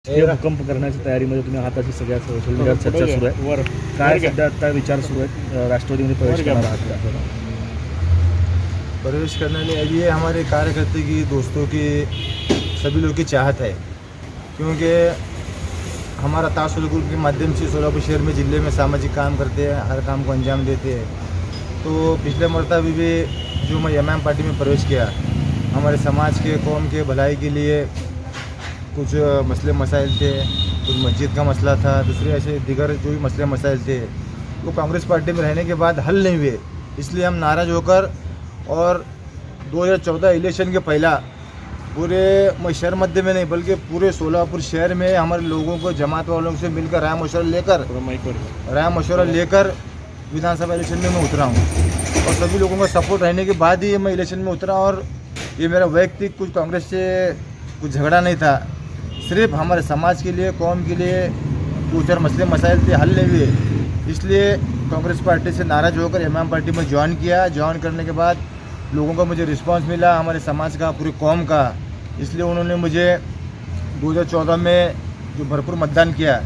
हे भूकंप करण्याच्या तयारीमध्ये तुम्ही आहात अशी सगळ्या सोशल मीडियावर चर्चा सुरू आहे. काय सध्या आता विचार सुरू आहेत राष्ट्रवादीमध्ये प्रवेश करणार आहात? प्रवेश करने में ये हमारे कार्यकर्ता की दोस्तों की सभी लोग की चाहत है, क्योंकि हमारा तासुल ग्रुप के माध्यम से सोलापुर शहर में ज़िले में सामाजिक काम करते हैं, हर काम को अंजाम देते हैं. तो पिछले मरतबा भी जो मैं एमआईएम पार्टी में प्रवेश किया, हमारे समाज के कौम के भलाई के लिए कुछ मसले मसाइल थे, कुछ मस्जिद का मसला था, दूसरे ऐसे दीगर जो भी मसले मसाइल थे वो कांग्रेस पार्टी में रहने के बाद हल नहीं हुए. इसलिए हम नाराज़ होकर और 2014 इलेक्शन के पहला पूरे शहर मध्य में नहीं बल्कि पूरे सोलापुर शहर में हमारे लोगों को जमात वालों से मिलकर राय मशवरा लेकर विधानसभा इलेक्शन में मैं उतरा हूँ. और सभी लोगों का सपोर्ट रहने के बाद ही मैं इलेक्शन में उतरा. और ये मेरा वैयक्तिक कुछ कांग्रेस से कुछ झगड़ा नहीं था, सिर्फ हमारे समाज के लिए कौम के लिए दो चार मसले मसाइल थे, हल नहीं हुए. इसलिए कांग्रेस पार्टी से नाराज़ होकर एमआईएम पार्टी में ज्वाइन किया. ज्वाइन करने के बाद लोगों का मुझे रिस्पांस मिला, हमारे समाज का, पूरी कौम का. इसलिए उन्होंने मुझे 2014 में जो भरपूर मतदान किया,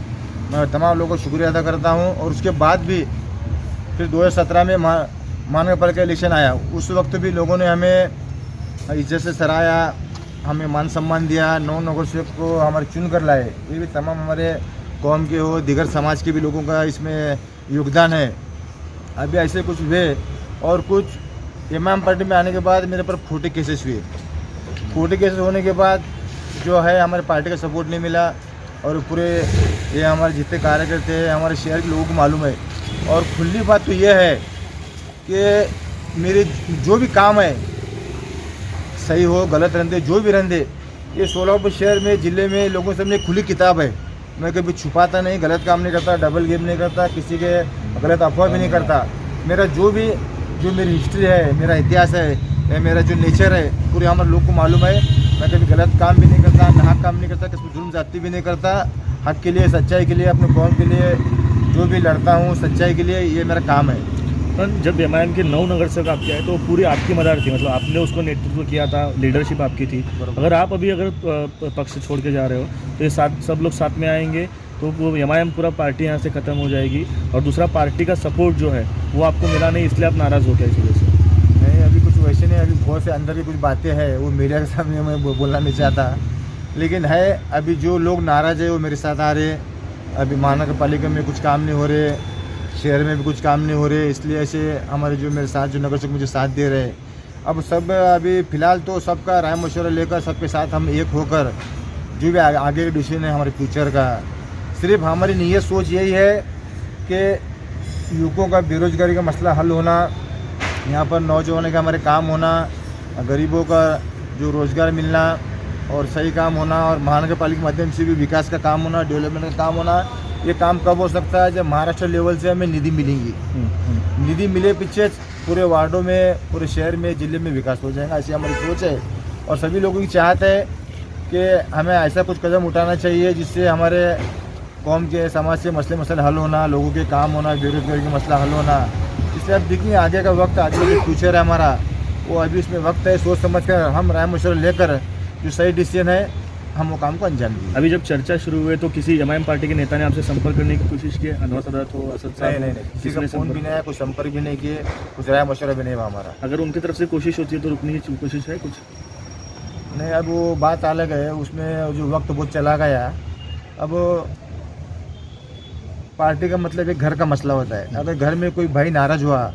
मैं तमाम लोगों को शुक्रिया अदा करता हूं. और उसके बाद भी फिर 2017 में महानगरपालिका इलेक्शन आया, उस वक्त भी लोगों ने हमें इज्जत से सराहा, हमें मान सम्मान दिया, 9 नगर सेवक को हमारे चुन कर लाए. ये भी तमाम हमारे कौम के हो, दिगर समाज के भी लोगों का इसमें योगदान है. अभी ऐसे कुछ हुए और कुछ एमआईएम पार्टी में आने के बाद मेरे पर खोटे केसेस हुए. खोटे केसेस होने के बाद जो है हमारे पार्टी का सपोर्ट नहीं मिला. और पूरे ये हमारे जितने कार्यकर्ता हैं, हमारे शहर के लोगों को मालूम है. और खुली बात तो ये है कि मेरे जो भी काम है, सही हो गलत रहते जो भी रहते, ये सोलापुर शहर में ज़िले में लोगों से मेरी खुली किताब है. मैं कभी छुपाता नहीं, गलत काम नहीं करता, डबल गेम नहीं करता, किसी के गलत अफवाह भी नहीं करता. मेरा जो मेरी हिस्ट्री है, मेरा इतिहास है, मेरा जो नेचर है, पूरे हमारे लोग को मालूम है. मैं कभी गलत काम भी नहीं करता, नाहक काम नहीं करता, किसी जुर्म जाती भी नहीं करता. हक के लिए, सच्चाई के लिए, अपने कौम के लिए जो भी लड़ता हूँ, सच्चाई के लिए, ये मेरा काम है. पण जब एमआईएम के 9 नगर सेवक आपके आए तो पूरी आपकी मदद थी, मतलब आपने उसको नेतृत्व किया था, लीडरशिप आपकी थी. अगर आप अभी पक्ष छोड़ के जा रहे हो तो ये सब लोग साथ में आएंगे तो वो एमआईएम पूरा पार्टी यहाँ से ख़त्म हो जाएगी. और दूसरा पार्टी का सपोर्ट जो है वो आपको मिला नहीं, इसलिए आप नाराज़ हो गए इस वजह से. नहीं, अभी कुछ वैसे नहीं, अभी बहुत से अंदर की कुछ बातें हैं, वो मीडिया के सामने मैं बोलना नहीं चाहता. लेकिन है, अभी जो लोग नाराज़ है वो मेरे साथ आ रहे. अभी महानगरपालिका में कुछ काम नहीं हो रहे, शहर में भी कुछ काम नहीं हो रहे, इसलिए ऐसे हमारे जो मेरे साथ जो नगर सेवक मुझे साथ दे रहे. अब सब अभी फ़िलहाल तो सबका राय मशवरा लेकर सबके साथ हम एक होकर जो भी आगे के डिसीजन है हमारे फ्यूचर का, सिर्फ हमारी नीयत सोच यही है कि युवकों का बेरोज़गारी का मसला हल होना, यहाँ पर नौजवानों का हमारे काम होना, गरीबों का जो रोज़गार मिलना और सही काम होना, और महानगरपालिका के माध्यम से भी विकास का काम होना, डेवलपमेंट का काम होना. ये काम कब हो सकता है? जब महाराष्ट्र लेवल से हमें निधि मिलेंगी. निधि मिले पीछे पूरे वार्डों में, पूरे शहर में, ज़िले में विकास हो जाएगा, ऐसी हमारी सोच है. और सभी लोगों की चाहत है कि हमें ऐसा कुछ कदम उठाना चाहिए जिससे हमारे कौम के, समाज से मसले हल होना, लोगों के काम होना, बेरोजगारी का मसला हल होना. इसलिए अब देखिए आगे का वक्त, आगे जो फ्यूचर है हमारा, वो अभी इसमें वक्त है. सोच समझ कर हम राय मशवरा लेकर जो सही डिसीजन है हम वो काम को अंजाम दिए. अभी जब चर्चा शुरू हुई तो किसी एमआईएम पार्टी के नेता ने आपसे संपर्क करने की कोशिश की? अनवर सादात हो, असद साहब? नहीं, किसी का फ़ोन भी नहीं आया, कोई संपर्क भी नहीं किए, कुछ राय मशवरा भी नहीं हुआ हमारा. अगर उनकी तरफ से कोशिश होती है तो रुकने की कोशिश है कुछ? नहीं, अब वो बात अलग है, उसमें जो वक्त बहुत चला गया. अब पार्टी का मतलब एक घर का मसला होता है. अगर घर में कोई भाई नाराज़ हुआ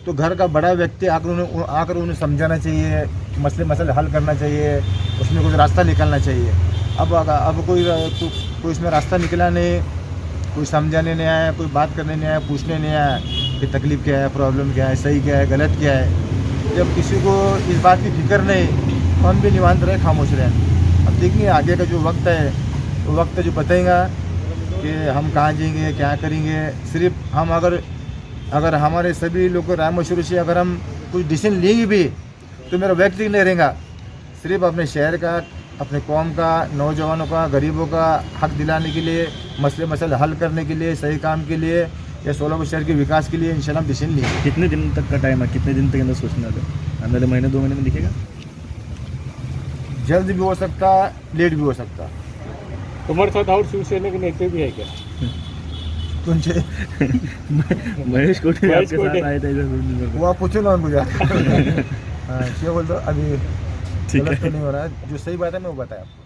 तो घर का बड़ा व्यक्ति आकर उन्हें समझाना चाहिए, मसले हल करना चाहिए, उसमें कुछ रास्ता निकालना चाहिए. अब कोई इसमें रास्ता निकला नहीं, कोई समझाने नहीं आया, कोई बात करने नहीं आया, पूछने नहीं आया कि तकलीफ़ क्या है, प्रॉब्लम क्या है, सही क्या है, गलत क्या है. जब किसी को इस बात की फिक्र नहीं तो हम भी निवांत रहे, खामोश रहे. अब देखिए आगे का जो वक्त है, वो वक्त जो बताएगा कि हम कहाँ जाएंगे, क्या करेंगे. सिर्फ हम अगर हमारे सभी लोग को राय मशवरे से अगर हम कुछ डिसीजन लेंगे भी तो मेरा व्यक्तिगत नहीं रहेगा, सिर्फ अपने शहर का, अपने कौम का, नौजवानों का, गरीबों का हक दिलाने के लिए, मसले हल करने के लिए, सही काम के लिए, या सोलापुर शहर के विकास के लिए इंशाल्लाह डिसीजन लेंगे. कितने दिन तक का टाइम है, कितने दिन तक अंदर सोचने वाले? आने वाले महीने 2 महीने में दिखेगा? जल्द भी हो सकता, लेट भी हो सकता. तुम्हारे साथ और शिवसेना के नेता भी है क्या? तुमचे महेश कोटे महेश आपके कोटे। साथ आए थे इधर घूमने को। वो आप पूछो ना मुझे। हाँ, क्या बोल दो अभी ठीक गलत तो है नहीं हो रहा है, जो सही बात है मैं वो बताया आपको।